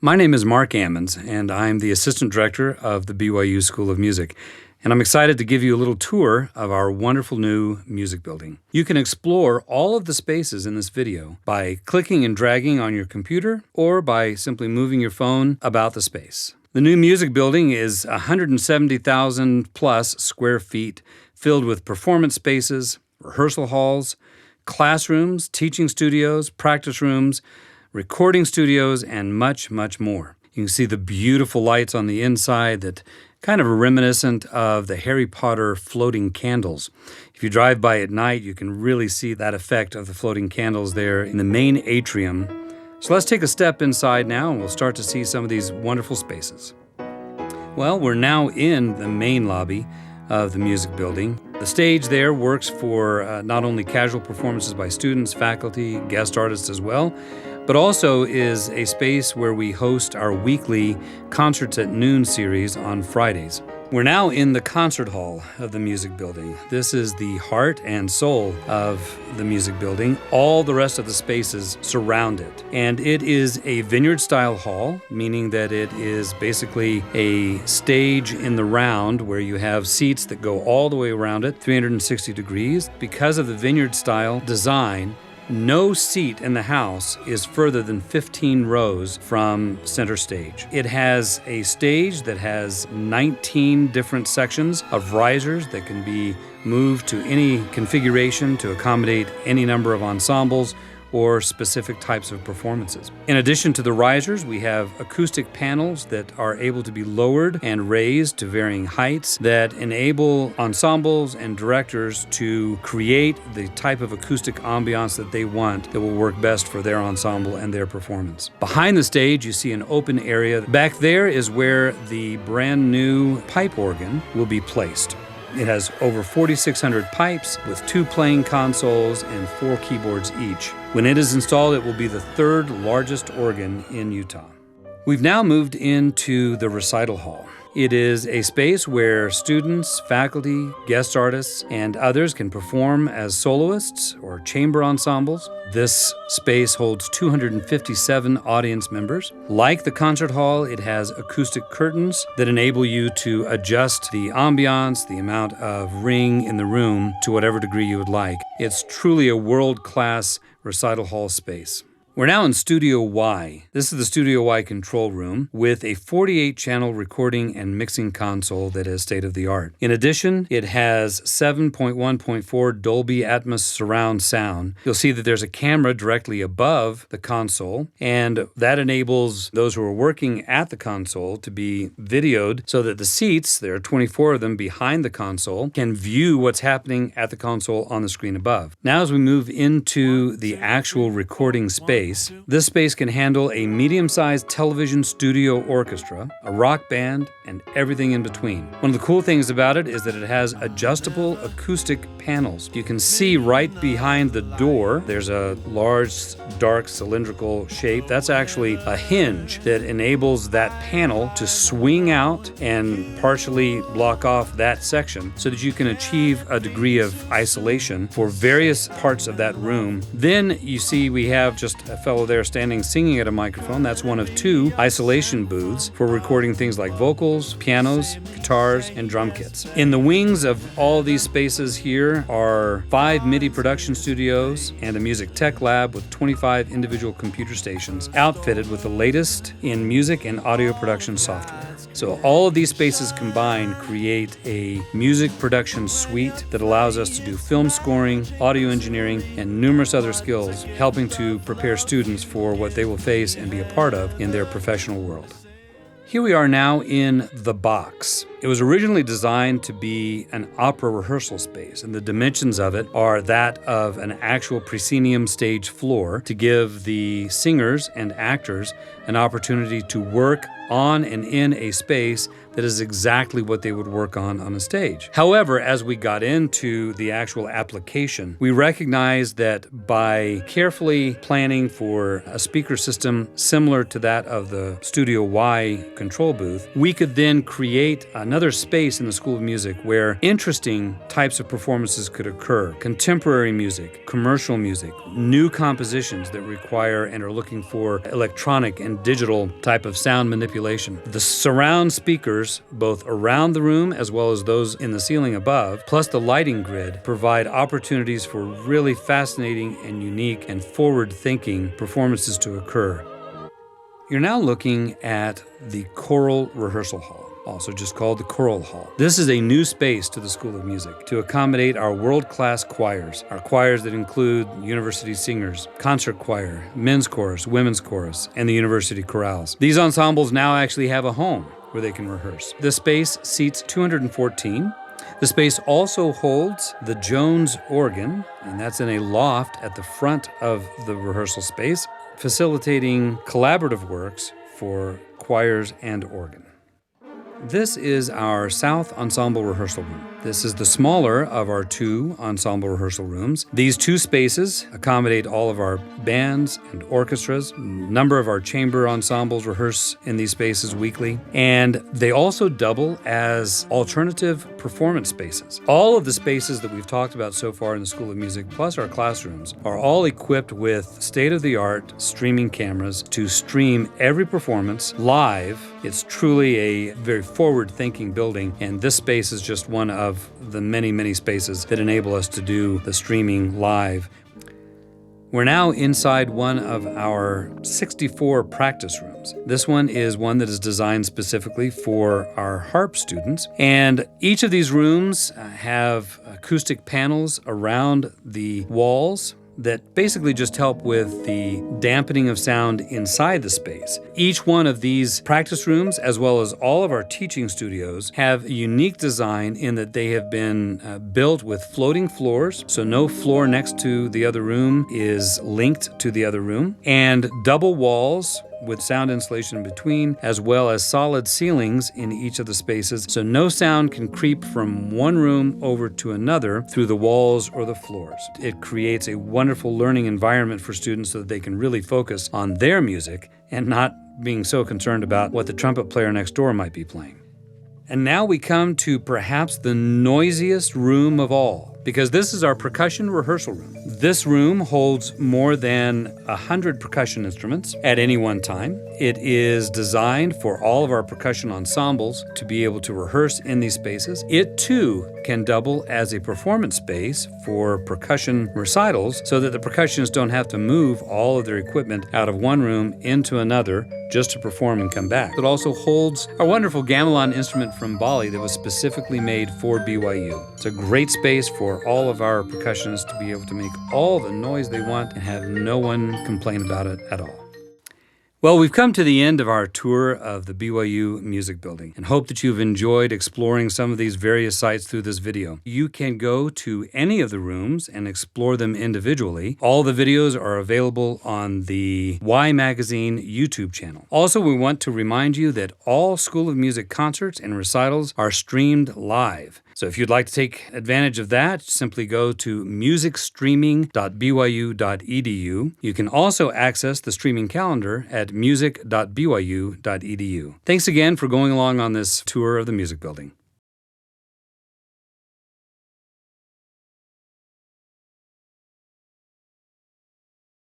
My name is Mark Ammons, and I'm the Assistant Director of the BYU School of Music. And I'm excited to give you a little tour of our wonderful new music building. You can explore all of the spaces in this video by clicking and dragging on your computer or by simply moving your phone about the space. The new music building is 170,000 plus square feet, filled with performance spaces, rehearsal halls, classrooms, teaching studios, practice rooms, recording studios, and much, much more. You can see the beautiful lights on the inside that kind of are reminiscent of the Harry Potter floating candles. If you drive by at night, you can really see that effect of the floating candles there in the main atrium. So let's take a step inside now, and we'll start to see some of these wonderful spaces. Well, we're now in the main lobby of the music building. The stage there works for not only casual performances by students, faculty, guest artists as well, but also is a space where we host our weekly Concerts at Noon series on Fridays. We're now in the concert hall of the music building. This is the heart and soul of the music building. All the rest of the spaces surround it. And it is a vineyard-style hall, meaning that it is basically a stage in the round where you have seats that go all the way around it, 360 degrees. Because of the vineyard-style design, no seat in the house is further than 15 rows from center stage. It has a stage that has 19 different sections of risers that can be moved to any configuration to accommodate any number of ensembles or specific types of performances. In addition to the risers, we have acoustic panels that are able to be lowered and raised to varying heights that enable ensembles and directors to create the type of acoustic ambiance that they want that will work best for their ensemble and their performance. Behind the stage, you see an open area. Back there is where the brand new pipe organ will be placed. It has over 4,600 pipes with 2 playing consoles and 4 keyboards each. When it is installed, it will be the 3rd largest organ in Utah. We've now moved into the Recital Hall. It is a space where students, faculty, guest artists, and others can perform as soloists or chamber ensembles. This space holds 257 audience members. Like the concert hall, it has acoustic curtains that enable you to adjust the ambiance, the amount of ring in the room to whatever degree you would like. It's truly a world-class recital hall space. We're now in Studio Y. This is the Studio Y control room with a 48-channel recording and mixing console that is state-of-the-art. In addition, it has 7.1.4 Dolby Atmos surround sound. You'll see that there's a camera directly above the console, and that enables those who are working at the console to be videoed so that the seats, there are 24 of them behind the console, can view what's happening at the console on the screen above. Now as we move into the actual recording space, this space can handle a medium-sized television studio orchestra, a rock band, and everything in between. One of the cool things about it is that it has adjustable acoustic panels. You can see right behind the door, there's a large, dark, cylindrical shape. That's actually a hinge that enables that panel to swing out and partially block off that section so that you can achieve a degree of isolation for various parts of that room. Then you see we have just a fellow there standing singing at a microphone. That's one of 2 isolation booths for recording things like vocals, pianos, guitars, and drum kits. In the wings of all these spaces here are 5 MIDI production studios and a music tech lab with 25 individual computer stations outfitted with the latest in music and audio production software. So all of these spaces combined create a music production suite that allows us to do film scoring, audio engineering, and numerous other skills, helping to prepare students for what they will face and be a part of in their professional world. Here we are now in the box. It was originally designed to be an opera rehearsal space, and the dimensions of it are that of an actual proscenium stage floor to give the singers and actors an opportunity to work on and in a space that is exactly what they would work on a stage. However, as we got into the actual application, we recognized that by carefully planning for a speaker system similar to that of the Studio Y control booth, we could then create another space in the School of Music where interesting types of performances could occur. Contemporary music, commercial music, new compositions that require and are looking for electronic and digital type of sound manipulation. The surround speakers, both around the room as well as those in the ceiling above, plus the lighting grid, provide opportunities for really fascinating and unique and forward-thinking performances to occur. You're now looking at the Choral Rehearsal Hall, also just called the Choral Hall. This is a new space to the School of Music to accommodate our world-class choirs, our choirs that include university singers, concert choir, men's chorus, women's chorus, and the university chorales. These ensembles now actually have a home where they can rehearse. The space seats 214. The space also holds the Jones organ, and that's in a loft at the front of the rehearsal space, facilitating collaborative works for choirs and organ. This is our South Ensemble Rehearsal Room. This is the smaller of our two ensemble rehearsal rooms. These two spaces accommodate all of our bands and orchestras. A number of our chamber ensembles rehearse in these spaces weekly, and they also double as alternative performance spaces. All of the spaces that we've talked about so far in the School of Music, plus our classrooms, are all equipped with state-of-the-art streaming cameras to stream every performance live. It's truly a very forward-thinking building, and this space is just one of the many, many spaces that enable us to do the streaming live. We're now inside one of our 64 practice rooms. This one is one that is designed specifically for our harp students, and each of these rooms have acoustic panels around the walls that basically just help with the dampening of sound inside the space. Each one of these practice rooms, as well as all of our teaching studios, have a unique design in that they have been built with floating floors, so no floor next to the other room is linked to the other room, and double walls with sound insulation in between, as well as solid ceilings in each of the spaces, so no sound can creep from one room over to another through the walls or the floors. It creates a wonderful learning environment for students so that they can really focus on their music and not being so concerned about what the trumpet player next door might be playing. And now we come to perhaps the noisiest room of all, because this is our percussion rehearsal room. This room holds more than 100 percussion instruments at any one time. It is designed for all of our percussion ensembles to be able to rehearse in these spaces. It too can double as a performance space for percussion recitals so that the percussionists don't have to move all of their equipment out of one room into another just to perform and come back. It also holds a wonderful gamelan instrument from Bali that was specifically made for BYU. It's a great space for all of our percussionists to be able to make all the noise they want and have no one complain about it at all. Well, we've come to the end of our tour of the BYU Music Building and hope that you've enjoyed exploring some of these various sites through this video. You can go to any of the rooms and explore them individually. All the videos are available on the Y Magazine YouTube channel. Also, we want to remind you that all School of Music concerts and recitals are streamed live. So if you'd like to take advantage of that, simply go to musicstreaming.byu.edu. You can also access the streaming calendar at music.byu.edu. Thanks again for going along on this tour of the music building.